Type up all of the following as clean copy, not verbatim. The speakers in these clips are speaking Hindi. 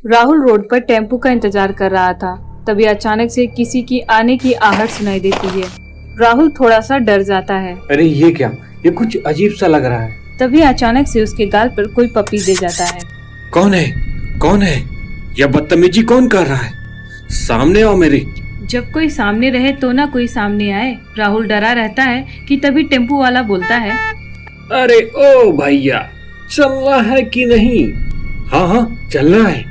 राहुल रोड पर टेम्पो का इंतजार कर रहा था। तभी अचानक से किसी की आने की आहट सुनाई देती है। राहुल थोड़ा सा डर जाता है। अरे ये क्या, ये कुछ अजीब सा लग रहा है। तभी अचानक से उसके गाल पर कोई पप्पी दे जाता है। कौन है, कौन है? यह बदतमीजी कौन कर रहा है? सामने आओ मेरी। जब कोई सामने रहे तो ना कोई सामने आए। राहुल डरा रहता है कि तभी टेम्पो वाला बोलता है, अरे ओ भैया, चलना है कि नहीं? हाँ हाँ चलना है।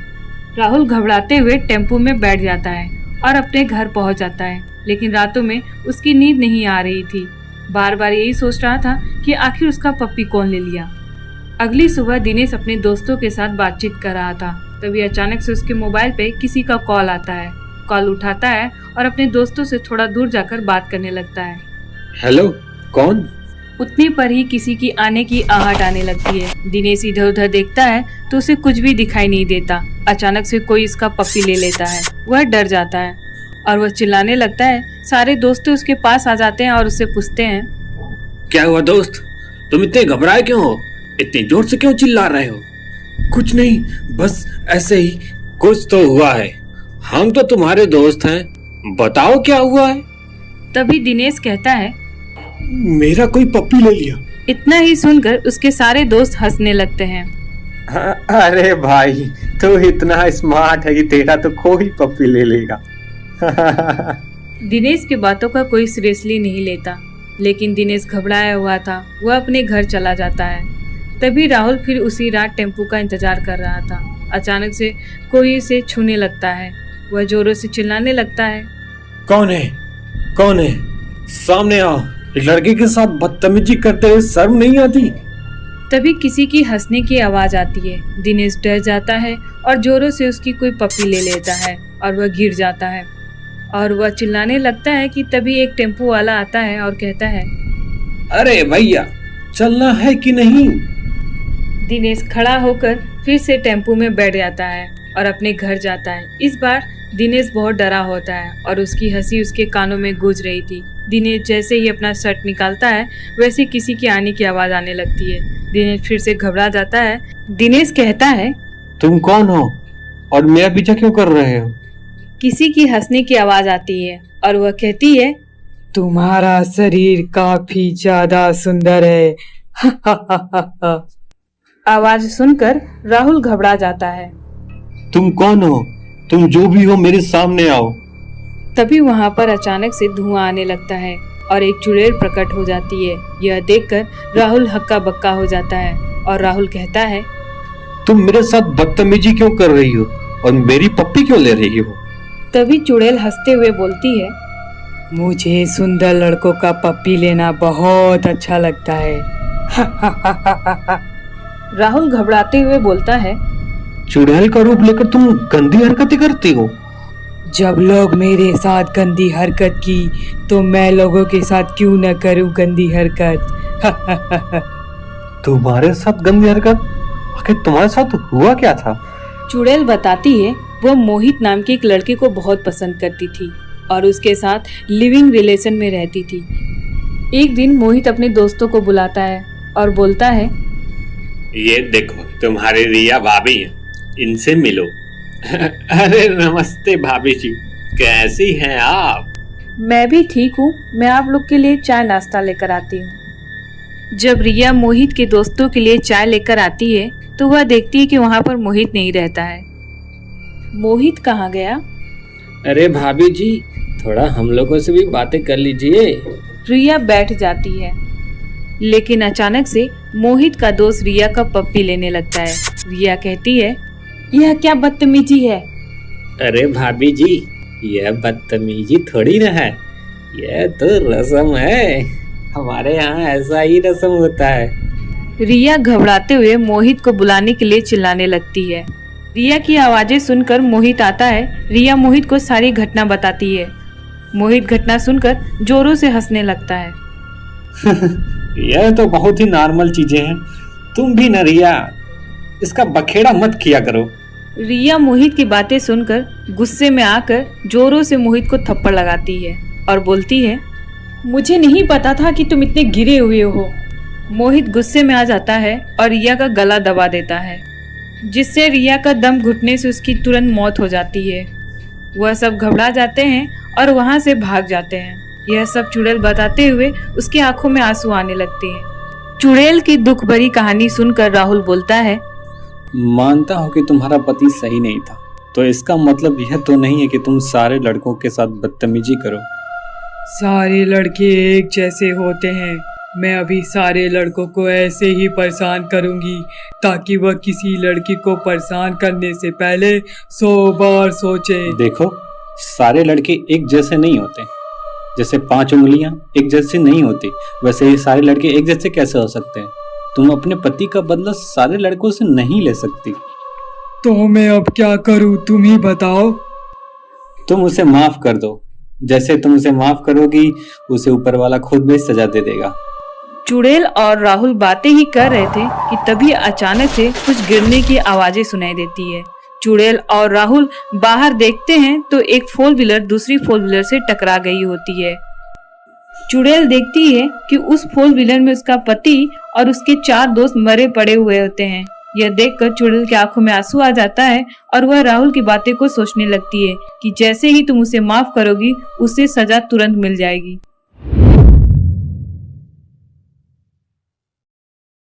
राहुल घबराते हुए टेम्पो में बैठ जाता है और अपने घर पहुंच जाता है। लेकिन रातों में उसकी नींद नहीं आ रही थी। बार बार यही सोच रहा था कि आखिर उसका पप्पी कौन ले लिया। अगली सुबह दिनेश अपने दोस्तों के साथ बातचीत कर रहा था। तभी अचानक से उसके मोबाइल पे किसी का कॉल आता है। कॉल उठाता है और अपने दोस्तों से थोड़ा दूर जाकर बात करने लगता है। हेलो, कौन? उतनी पर ही किसी की आने की आहट आने लगती है। दिनेश इधर उधर देखता है तो उसे कुछ भी दिखाई नहीं देता। अचानक से कोई इसका पप्पी ले लेता है। वह डर जाता है और वह चिल्लाने लगता है। सारे दोस्त उसके पास आ जाते हैं और उससे पूछते हैं, क्या हुआ दोस्त, तुम इतने घबराए क्यों हो? इतनी जोर से क्यों चिल्ला रहे हो? कुछ नहीं, बस ऐसे ही। कुछ तो हुआ है, हम तो तुम्हारे दोस्त हैं, बताओ क्या हुआ है? तभी दिनेश कहता है, मेरा कोई पप्पी ले लिया। इतना ही सुनकर उसके सारे दोस्त हंसने लगते हैं। अरे भाई, तू इतना स्मार्ट है कि तेरा तो कोई पप्पी ले लेगा। दिनेश की बातों का कोई सीरियसली नहीं लेता। लेकिन दिनेश घबराया हुआ था। वह अपने घर चला जाता है। तभी राहुल फिर उसी रात टेम्पो का इंतजार कर रहा था। अचानक से कोई उसे छूने लगता है। वह जोरों से चिल्लाने लगता है, कौन है, कौन है? सामने आओ। लड़के के साथ बदतमीजी करते हुए शर्म नहीं आती? तभी किसी की हंसने की आवाज आती है। दिनेश डर जाता है और जोरों से उसकी कोई पप्पी ले लेता है और वह गिर जाता है और वह चिल्लाने लगता है कि तभी एक टेम्पो वाला आता है और कहता है, अरे भैया, चलना है कि नहीं? दिनेश खड़ा होकर फिर से टेम्पो में बैठ जाता है और अपने घर जाता है। इस बार दिनेश बहुत डरा होता है और उसकी हंसी उसके कानों में गूंज रही थी। दिनेश जैसे ही अपना शर्ट निकालता है वैसे किसी की आने की आवाज आने लगती है। दिनेश फिर से घबरा जाता है। दिनेश कहता है, तुम कौन हो और मेरा पीछा क्यों कर रहे हो? किसी की हंसने की आवाज आती है और वह कहती है, तुम्हारा शरीर काफी ज्यादा सुंदर है। आवाज सुनकर राहुल घबरा जाता है। तुम कौन हो? तुम जो भी हो मेरे सामने आओ। तभी वहां पर अचानक से धुआं आने लगता है और एक चुड़ैल प्रकट हो जाती है। यह देखकर राहुल हक्का बक्का हो जाता है और राहुल कहता है, तुम मेरे साथ बदतमीजी क्यों कर रही हो और मेरी पप्पी क्यों ले रही हो? तभी चुड़ैल हंसते हुए बोलती है, मुझे सुंदर लड़कों का पप्पी लेना बहुत अच्छा लगता है। राहुल घबराते हुए बोलता है, चुड़ैल का रूप लेकर तुम गंदी हरकतें करती हो। जब लोग मेरे साथ गंदी हरकत की तो मैं लोगों के साथ क्यों न करूं गंदी हरकत। तुम्हारे साथ गंदी हरकत? आखिर तुम्हारे साथ हुआ क्या था? चुड़ैल बताती है, वह मोहित नाम के एक लड़के को बहुत पसंद करती थी और उसके साथ लिविंग रिलेशन में रहती थी। एक दिन मोहित अपने दोस्तों को बुलाता है और बोलता है, ये देखो तुम्हारी रिया भाभी है, इनसे मिलो। अरे नमस्ते भाभी जी, कैसी हैं आप? मैं भी ठीक हूँ। मैं आप लोग के लिए चाय नाश्ता लेकर आती हूँ। जब रिया मोहित के दोस्तों के लिए चाय लेकर आती है तो वह देखती है कि वहाँ पर मोहित नहीं रहता है। मोहित कहाँ गया? अरे भाभी जी, थोड़ा हम लोगों से भी बातें कर लीजिए। रिया बैठ जाती है। लेकिन अचानक से मोहित का दोस्त रिया का पप्पी लेने लगता है। रिया कहती है, यह क्या बदतमीजी है? अरे भाभी जी, यह बदतमीजी थोड़ी ना है, यह तो रस्म है। हमारे यहाँ ऐसा ही रस्म होता है। रिया घबराते हुए मोहित को बुलाने के लिए चिल्लाने लगती है। रिया की आवाजें सुनकर मोहित आता है। रिया मोहित को सारी घटना बताती है। मोहित घटना सुनकर जोरों से हंसने लगता है। यह तो बहुत ही नॉर्मल चीजें हैं, तुम भी न रिया, इसका बखेड़ा मत किया करो। रिया मोहित की बातें सुनकर गुस्से में आकर जोरों से मोहित को थप्पड़ लगाती है और बोलती है, मुझे नहीं पता था कि तुम इतने गिरे हुए हो। मोहित गुस्से में आ जाता है और रिया का गला दबा देता है। जिससे रिया का दम घुटने से उसकी तुरंत मौत हो जाती है। वह सब घबरा जाते हैं और वहां से भाग जाते हैं। यह सब चुड़ैल बताते हुए उसकी आंखों में आंसू आने लगते हैं। चुड़ैल की दुख भरी कहानी सुनकर राहुल बोलता है, मानता हूँ कि तुम्हारा पति सही नहीं था, तो इसका मतलब यह तो नहीं है कि तुम सारे लड़कों के साथ बदतमीजी करो। सारे लड़के एक जैसे होते हैं। मैं अभी सारे लड़कों को ऐसे ही परेशान करूंगी ताकि वह किसी लड़की को परेशान करने से पहले 100 बार सोचे। देखो, सारे लड़के एक जैसे नहीं होते। जैसे 5 उंगलियां एक जैसी नहीं होती, वैसे ही सारे लड़के एक जैसे कैसे हो सकते हैं। तुम अपने पति का बदला सारे लड़कों से नहीं ले सकती। तो मैं अब क्या करूं, तुम ही बताओ। तुम उसे माफ कर दो। जैसे तुम उसे माफ करोगी, उसे ऊपर वाला खुद भी सजा दे देगा। चुड़ैल और राहुल बातें ही कर रहे थे कि तभी अचानक से कुछ गिरने की आवाजें सुनाई देती है। चुड़ैल और राहुल बाहर देखते हैं तो एक 4 व्हीलर दूसरी 4 व्हीलर से टकरा गई होती है। चुड़ैल देखती है कि उस 4 व्हीलर में उसका पति और उसके 4 दोस्त मरे पड़े हुए होते हैं। यह देखकर चुड़ैल की आंखों में आंसू आ जाता है और वह राहुल की बातें को सोचने लगती है कि जैसे ही तुम उसे माफ करोगी, उसे सजा तुरंत मिल जाएगी।